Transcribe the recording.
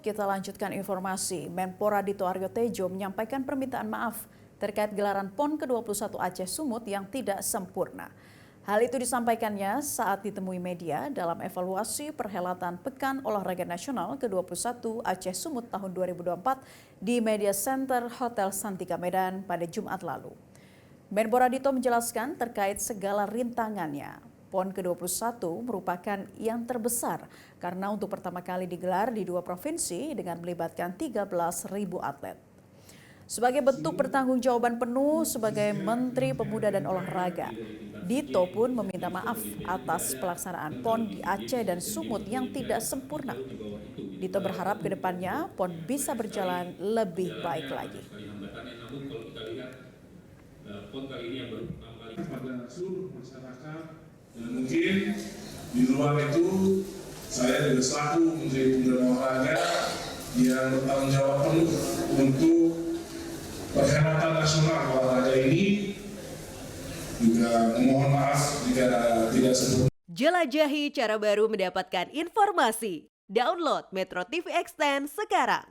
kita lanjutkan informasi. Menpora Dito Aryo Tejo menyampaikan permintaan maaf terkait gelaran PON ke-21 Aceh Sumut yang tidak sempurna. Hal itu disampaikannya saat ditemui media dalam evaluasi perhelatan Pekan Olahraga Nasional ke-21 Aceh Sumut tahun 2024 di Media Center Hotel Santika Medan pada Jumat lalu. Menpora Dito menjelaskan terkait segala rintangannya. PON ke-21 merupakan yang terbesar karena untuk pertama kali digelar di 2 provinsi dengan melibatkan 13.000 atlet. Sebagai bentuk pertanggungjawaban penuh sebagai Menteri Pemuda dan Olahraga, Dito pun meminta maaf atas pelaksanaan PON di Aceh dan Sumut yang tidak sempurna. Dito berharap ke depannya PON bisa berjalan lebih baik lagi. PON kali ini yang baru pada seluruh masyarakat, dan mungkin di luar itu saya juga selaku Menteri Pemuda dan Olahraga yang bertanggung jawab penuh untuk perhelatan nasional olahraga ini juga memohon maaf jika tidak sempurna. Jelajahi cara baru mendapatkan informasi. Download Metro TV Extend sekarang.